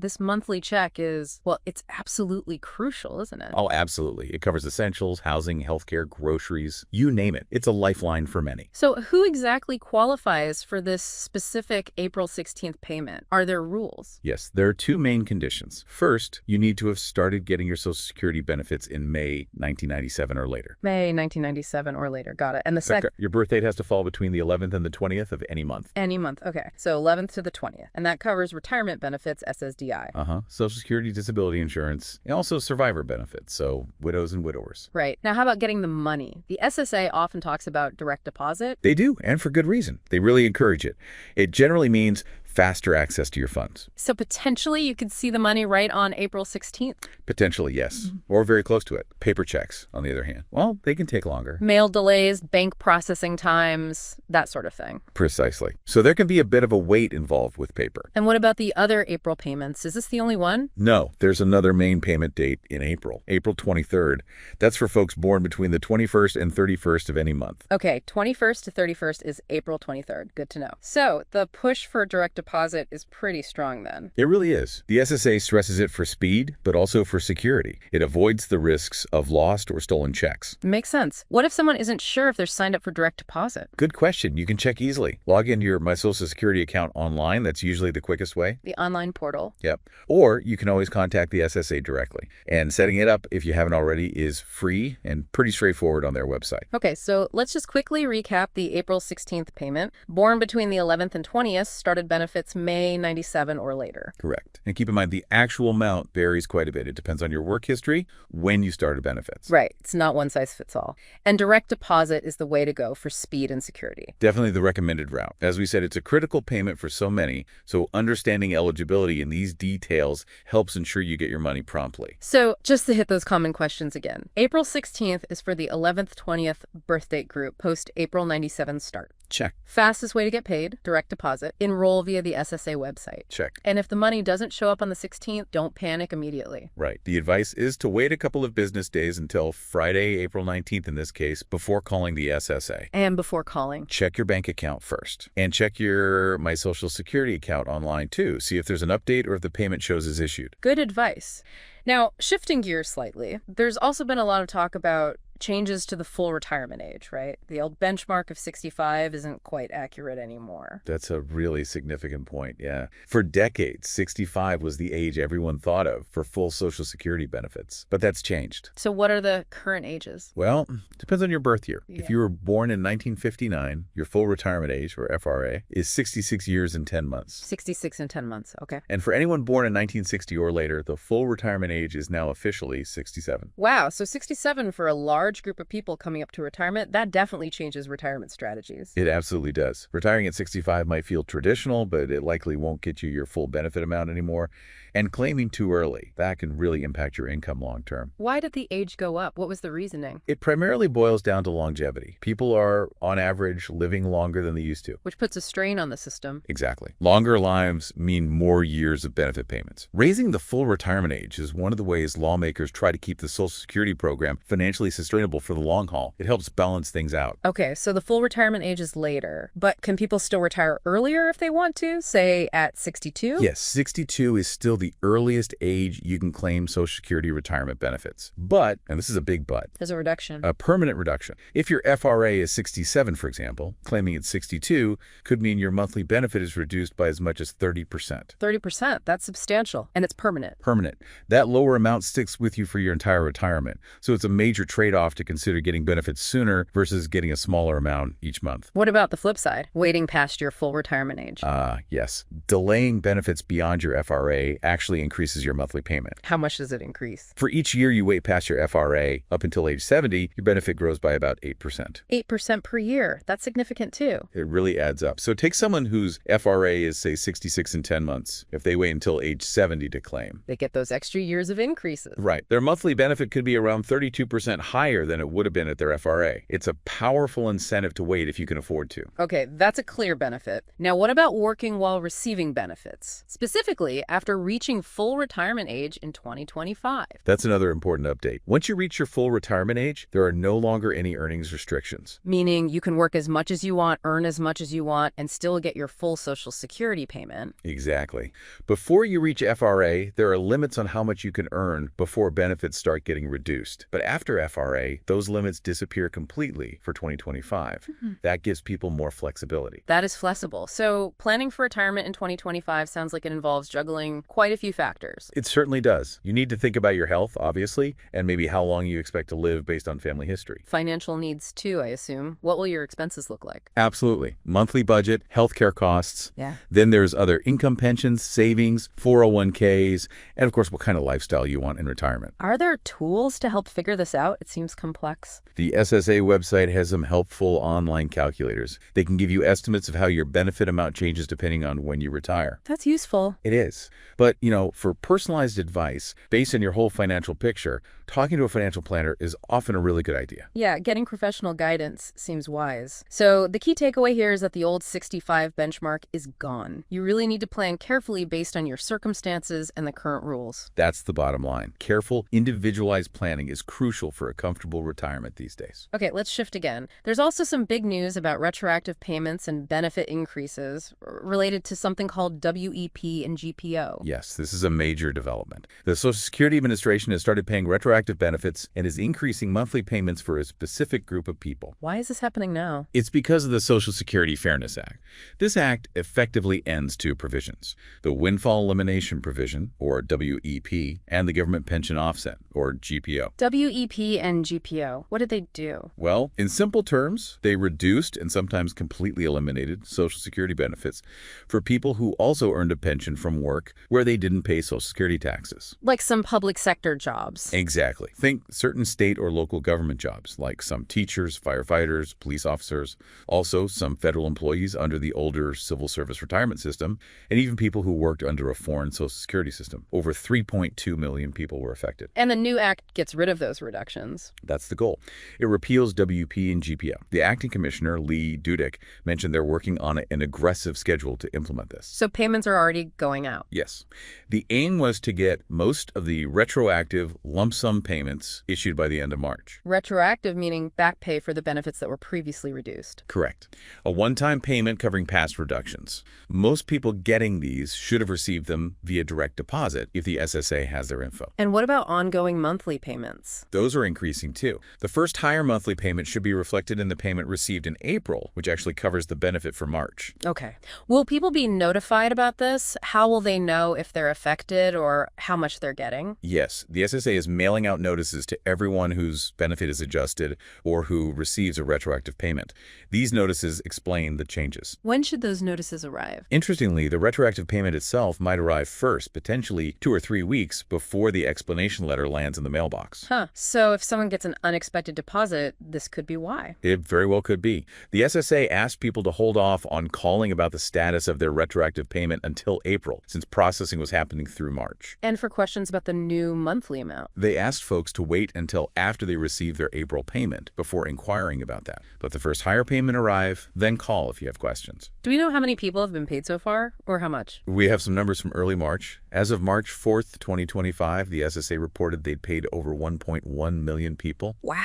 this monthly check is, well, it's absolutely crucial, isn't it? Oh, absolutely. It covers essentials, housing, healthcare, groceries, you name it. It's a lifeline for many. So who exactly qualifies for this specific April 16th payment? Are there rules? Yes, there are two main conditions. First, you need to have started getting your Social Security benefits in May 1997 or later. May 1997 or later. Got it. And the second? Your birth date has to fall between the 11th and the 20th of any month. Any month. Okay. So 11th to the 20th. And that covers retirement benefits, SSDI. Social Security, disability insurance, and also survivor benefits, so widows and widowers. Right. Now, how about getting the money? The SSA often talks about direct deposit. They do, and for good reason. They really encourage it. It generally means faster access to your funds. So potentially you could see the money right on April 16th? Potentially, yes. Or very close to it. Paper checks, on the other hand, well, they can take longer. Mail delays, bank processing times, that sort of thing. Precisely. So there can be a bit of a wait involved with paper. And what about the other April payments? Is this the only one? No, there's another main payment date in April, April 23rd. That's for folks born between the 21st and 31st of any month. Okay, 21st to 31st is April 23rd. Good to know. So the push for direct deposit is pretty strong then. It really is. The SSA stresses it for speed, but also for security. It avoids the risks of lost or stolen checks. Makes sense. What if someone isn't sure if they're signed up for direct deposit? Good question. You can check easily. Log into your My Social Security account online. That's usually the quickest way. The online portal. Yep. Or you can always contact the SSA directly. And setting it up, if you haven't already, is free and pretty straightforward on their website. Okay, so let's just quickly recap the April 16th payment. Born between the 11th and 20th, started benefits May 97 or later. Correct. And keep in mind, the actual amount varies quite a bit. It depends on your work history, when you started benefits. Right. It's not one size fits all. And direct deposit is the way to go for speed and security. Definitely the recommended route. As we said, it's a critical payment for so many, so understanding eligibility in these details helps ensure you get your money promptly. So just to hit those common questions again, April 16th is for the 11th, 20th birth date group post April 97 start. Check. Fastest way to get paid, direct deposit. Enroll via the SSA website. Check. And if the money doesn't show up on the 16th, don't panic immediately. Right. The advice is to wait a couple of business days until Friday, April 19th in this case, before calling the SSA. And before calling. Check your bank account first. And check your My Social Security account online too. See if there's an update or if the payment shows as issued. Good advice. Now, shifting gears slightly, there's also been a lot of talk about changes to the full retirement age, right? The old benchmark of 65 isn't quite accurate anymore. That's a really significant point, yeah. For decades, 65 was the age everyone thought of for full Social Security benefits. But that's changed. So what are the current ages? Well, depends on your birth year. Yeah. If you were born in 1959, your full retirement age, or FRA, is 66 years and 10 months. 66 and 10 months, okay. And for anyone born in 1960 or later, the full retirement age is now officially 67. Wow, so 67 for a large group of people coming up to retirement, that definitely changes retirement strategies. It absolutely does. Retiring at 65 might feel traditional, but it likely won't get you your full benefit amount anymore. And claiming too early, that can really impact your income long term. Why did the age go up? What was the reasoning? It primarily boils down to longevity. People are, on average, living longer than they used to. Which puts a strain on the system. Exactly. Longer lives mean more years of benefit payments. Raising the full retirement age is one of the ways lawmakers try to keep the Social Security program financially sustainable for the long haul. It helps balance things out. Okay, so the full retirement age is later, but can people still retire earlier if they want to, say at 62? Yes, 62 is still the earliest age you can claim Social Security retirement benefits. But, and this is a big but, There's a reduction. a permanent reduction. If your FRA is 67, for example, claiming it's 62 could mean your monthly benefit is reduced by as much as 30%. 30%, that's substantial, and it's permanent. Permanent. That lower amount sticks with you for your entire retirement. So it's a major trade-off to consider getting benefits sooner versus getting a smaller amount each month. What about the flip side, waiting past your full retirement age? Yes. Delaying benefits beyond your FRA actually increases your monthly payment. How much does it increase? For each year you wait past your FRA up until age 70, your benefit grows by about 8%. 8% per year. That's significant too. It really adds up. So take someone whose FRA is, say, 66 and 10 months. If they wait until age 70 to claim, They get those extra years of increases. right, their monthly benefit could be around 32% higher higher than it would have been at their FRA. It's a powerful incentive to wait if you can afford to. Okay, that's a clear benefit. Now, what about working while receiving benefits? Specifically, after reaching full retirement age in 2025. That's another important update. Once you reach your full retirement age, there are no longer any earnings restrictions. Meaning you can work as much as you want, earn as much as you want, and still get your full Social Security payment. Exactly. Before you reach FRA, there are limits on how much you can earn before benefits start getting reduced. But after FRA, those limits disappear completely for 2025. That gives people more flexibility. That is flexible. So planning for retirement in 2025 sounds like it involves juggling quite a few factors. It certainly does. You need to think about your health, obviously, and maybe how long you expect to live based on family history. Financial needs too, I assume. What will your expenses look like? Absolutely. Monthly budget, healthcare costs. Yeah. Then there's other income pensions, savings, 401ks, and of course, what kind of lifestyle you want in retirement. Are there tools to help figure this out? It seems complex. The SSA website has some helpful online calculators. They can give you estimates of how your benefit amount changes depending on when you retire. That's useful. It is. But, for personalized advice based on your whole financial picture, talking to a financial planner is often a really good idea. Yeah, getting professional guidance seems wise. So the key takeaway here is that the old 65 benchmark is gone. You really need to plan carefully based on your circumstances and the current rules. That's the bottom line. Careful, individualized planning is crucial for a comfortable retirement these days. Okay, let's shift again. There's also some big news about retroactive payments and benefit increases related to something called WEP and GPO. Yes, this is a major development. The Social Security Administration has started paying retroactive benefits and is increasing monthly payments for a specific group of people. Why is this happening now? It's because of the Social Security Fairness Act. This act effectively ends two provisions: the Windfall Elimination Provision, or WEP, and the Government Pension Offset, or GPO. WEP and GPO, what did they do? Well, in simple terms, they reduced and sometimes completely eliminated Social Security benefits for people who also earned a pension from work where they didn't pay Social Security taxes. Like some public sector jobs. Exactly. Think certain state or local government jobs, like some teachers, firefighters, police officers, also some federal employees under the older civil service retirement system, and even people who worked under a foreign Social Security system. Over 3.2 million people were affected. And the new act gets rid of those reductions. That's the goal. It repeals WP and GPO. The acting commissioner, Lee Dudek, mentioned they're working on an aggressive schedule to implement this. So payments are already going out. Yes. The aim was to get most of the retroactive lump sum payments issued by the end of March. Retroactive meaning back pay for the benefits that were previously reduced. Correct. A one-time payment covering past reductions. Most people getting these should have received them via direct deposit if the SSA has their info. And what about ongoing monthly payments? Those are increasing too. The first higher monthly payment should be reflected in the payment received in April, which actually covers the benefit for March. Okay. Will people be notified about this? How will they know if they're affected or how much they're getting? Yes, the SSA is mailing out notices to everyone whose benefit is adjusted or who receives a retroactive payment. These notices explain the changes. When should those notices arrive? Interestingly, the retroactive payment itself might arrive first, potentially 2 or 3 weeks before the explanation letter lands in the mailbox. Huh. So if someone gets an unexpected deposit, this could be why. It very well could be. The SSA asked people to hold off on calling about the status of their retroactive payment until April, since processing was happening through March. And for questions about the new monthly amount. They asked folks to wait until after they receive their April payment before inquiring about that. Let the first higher payment arrive, then call if you have questions. Do we know how many people have been paid so far, or how much? We have some numbers from early March. As of March 4th, 2025, the SSA reported they'd paid over 1.1 million people. Wow.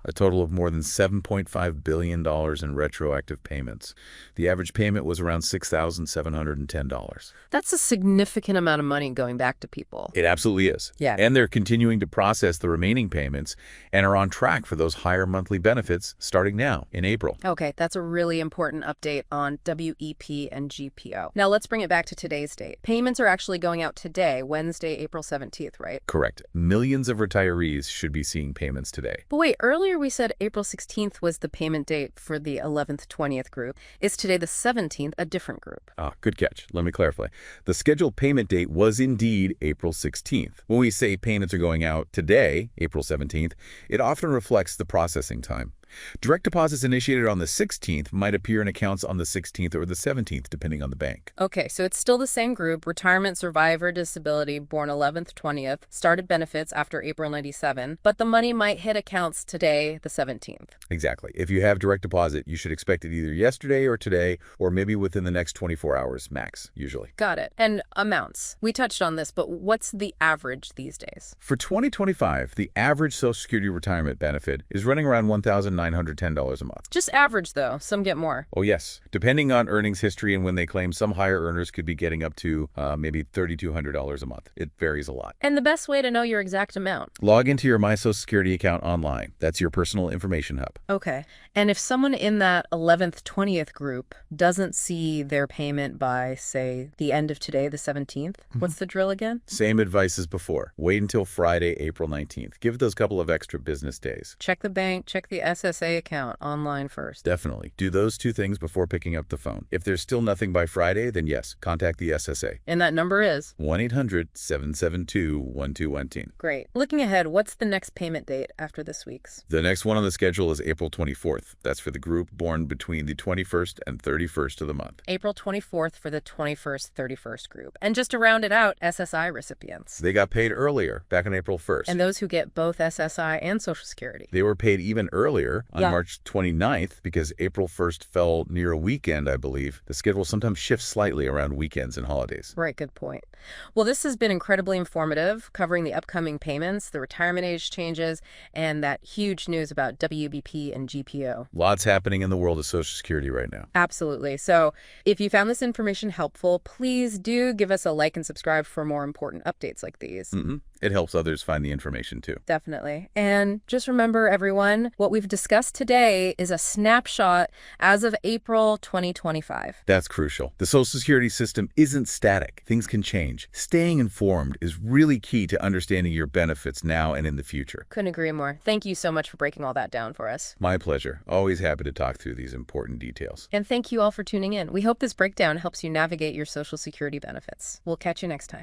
A total of more than $7.5 billion in retroactive payments. The average payment was around $6,710. That's a significant amount of money going back to people. It absolutely is. Yeah. And they're continuing to process the remaining payments and are on track for those higher monthly benefits starting now in April. Okay, that's a really important update on WEP and GPO. Now let's bring it back to today's date. Payments are actually going out today, Wednesday, April 17th, right? Correct. Millions of retirees should be seeing payments today. But wait, earlier we said April 16th was the payment date for the 11th, 20th group. Is today the 17th a different group? Good catch. Let me clarify. The scheduled payment date was indeed April 16th. When we say payments are going out today, April 17th, it often reflects the processing time. Direct deposits initiated on the 16th might appear in accounts on the 16th or the 17th, depending on the bank. Okay, so it's still the same group: retirement, survivor, disability, born 11th, 20th, started benefits after April 97, but the money might hit accounts today, the 17th. Exactly. If you have direct deposit, you should expect it either yesterday or today, or maybe within the next 24 hours max, usually. Got it. And amounts. We touched on this, but what's the average these days? For 2025, the average Social Security retirement benefit is running around $1,910 a month. Just average, though. Some get more. Oh, yes. Depending on earnings history and when they claim, some higher earners could be getting up to maybe $3,200 a month. It varies a lot. And the best way to know your exact amount? Log into your My Social Security account online. That's your personal information hub. Okay. And if someone in that 11th, 20th group doesn't see their payment by, say, the end of today, the 17th, what's the drill again? Same advice as before. Wait until Friday, April 19th. Give it those couple of extra business days. Check the bank, check the SSA account online first. Definitely. Do those two things before picking up the phone. If there's still nothing by Friday, then yes, contact the SSA. And that number is? 1-800-772-1212. Great. Looking ahead, what's the next payment date after this week's? The next one on the schedule is April 24th. That's for the group born between the 21st and 31st of the month. April 24th for the 21st, 31st group. And just to round it out, SSI recipients. They got paid earlier, back on April 1st. And those who get both SSI and Social Security. They were paid even earlier on March 29th because April 1st fell near a weekend, I believe. The schedule sometimes shifts slightly around weekends and holidays. Right, good point. Well, this has been incredibly informative, covering the upcoming payments, the retirement age changes, and that huge news about WEP and GPO. Lots happening in the world of Social Security right now. Absolutely. So if you found this information helpful, please do give us a like and subscribe for more important updates like these. It helps others find the information too. Definitely. And just remember, everyone, what we've discussed today is a snapshot as of April 2025. That's crucial. The Social Security system isn't static. Things can change. Staying informed is really key to understanding your benefits now and in the future. Couldn't agree more. Thank you so much for breaking all that down for us. My pleasure. Always happy to talk through these important details. And thank you all for tuning in. We hope this breakdown helps you navigate your Social Security benefits. We'll catch you next time.